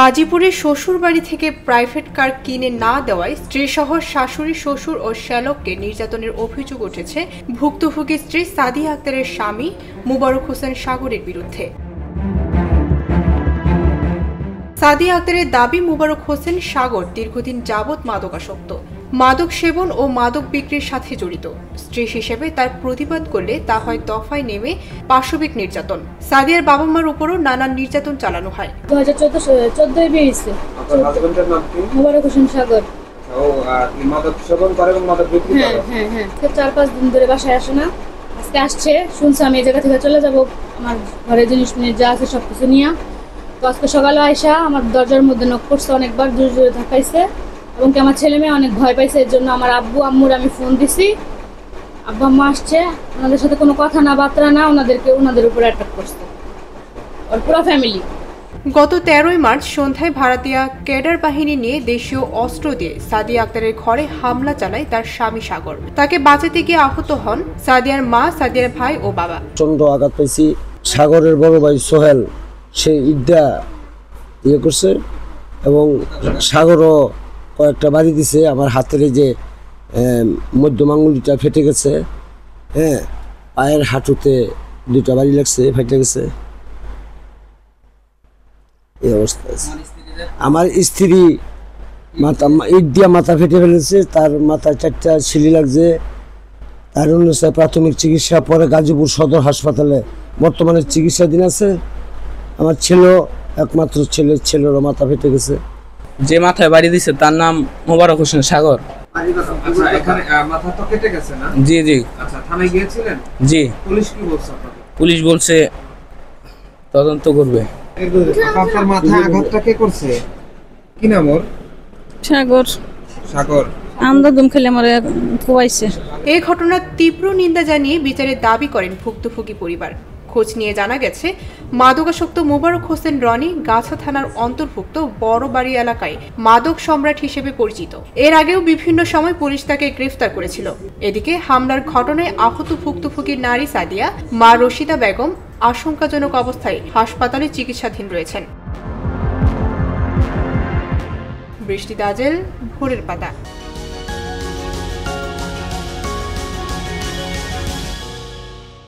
গাজীপুরে শ্বশুর বাড়ি থেকে প্রাইভেট কার কিনে না দেওয়ায় স্ত্রীসহ শাশুড়ি, শ্বশুর ও শ্যালককে নির্যাতনের অভিযোগ উঠেছে ভুক্তভোগী স্ত্রী সাদিয়া আক্তারের স্বামী মোবারক হোসেন সাগরের বিরুদ্ধে। সাদিয়া আক্তারের দাবি, মোবারক হোসেন সাগর দীর্ঘদিন যাবৎ মাদকাসক্ত, মাদক সেবন ও মাদক বিক্রির সাথে জড়িত। স্ত্রী হিসেবে তার প্রতিবাদ করলে তা হয় দফায় নেমে পাশবিক নির্যাতন। সাদিয়ার বাবা মার উপরও নানান নির্যাতন চালানো হয়। 2014 বিয়ে হয়েছে। মোবারক হোসেন সাগর মাদক সেবন করে এবং মাদক বিক্রি করে। হ্যাঁ 4-5 দিন ধরে বাসায় আসে না। আজকে আসছে, শুনছি আমি এই জায়গা থেকে চলে যাব, আমার ঘরের জিনিস নিয়ে যা আছে সবকিছু নিয়ে। তো আজকে সকালে আয়সা আমার দরজার মধ্যে নক করছে, অনেকবার জোরে জোরে ধাক্কাইছে এবং কি আমার ছেলে মেয়ে অনেক ভয় পাইছে। এর জন্য আমার আব্বু আম্মুর আমি ফোন দিছি, আব্বু আম্মা আসছে, ওনাদের সাথে কোনো কথা না বার্তা না, ওনাদের উপরে অ্যাটাক করছে ওর পুরো ফ্যামিলি। গত 13 মার্চ সন্ধ্যায় ভাড়াটিয়া ক্যাডার বাহিনী নিয়ে দেশীয় অস্ত্র দিয়ে সাদিয়া আক্তারের ঘরে হামলা চালায় তার স্বামী সাগর। তাকে বাঁচাতে গিয়ে আহত হন সাদিয়ার মা, সাদিয়ার ভাই ও বাবা। প্রচন্ড আঘাত পাইছি। সাগরের বড় ভাই সোহেল সে ইডা করছে এবং সাগরও কয়েকটা বাড়ি দিছে। আমার হাতের যে মধ্যম আঙুলটা ফেটে গেছে, পায়ের হাঁটুতে 2টা বাড়ি লাগছে, ফেটে গেছে। এই অবস্থা আছে। আমার স্ত্রী ইট দিয়া মাথা ফেটে ফেলেছে, তার মাথায় 4টা ছিলি লাগছে। তার অনুসারে প্রাথমিক চিকিৎসা, পরে গাজীপুর সদর হাসপাতালে বর্তমানে চিকিৎসাধীন আছে। আমার একমাত্র ছেলেরও মাথা ফেটে গেছে। যে মাথায় বাড়ি দিছে তার নাম মোবারক হোসেন সাগর। জি জি। জি। পুলিশ বলছে তদন্ত করবে। আপনার মাথায় আঘাতটা কে করছে? কি নাম ওর? সাগর। আন্দাদুম খেলে আমারে কোয়াইছে। এই ঘটনার তীব্র নিন্দা জানিয়ে বিচারের দাবি করেন ভুক্তভোগী পরিবার। খোঁজ নিয়ে জানা গেছে, মাদকাসক্ত মোবারক হোসেন রনি গাছা থানার অন্তর্ভুক্ত বড়বাড়ি এলাকায় মাদক সম্রাট হিসেবে পরিচিত। এর আগেও বিভিন্ন সময় পুলিশ তাকে গ্রেফতার করেছিল। এদিকে হামলার ঘটনায় আহত ভুক্তভোগী নারী সাদিয়া, মা রশিদা বেগম আশঙ্কাজনক অবস্থায় হাসপাতালে চিকিৎসাধীন রয়েছেন। বৃষ্টি দাজেল, ভোরের পাতা।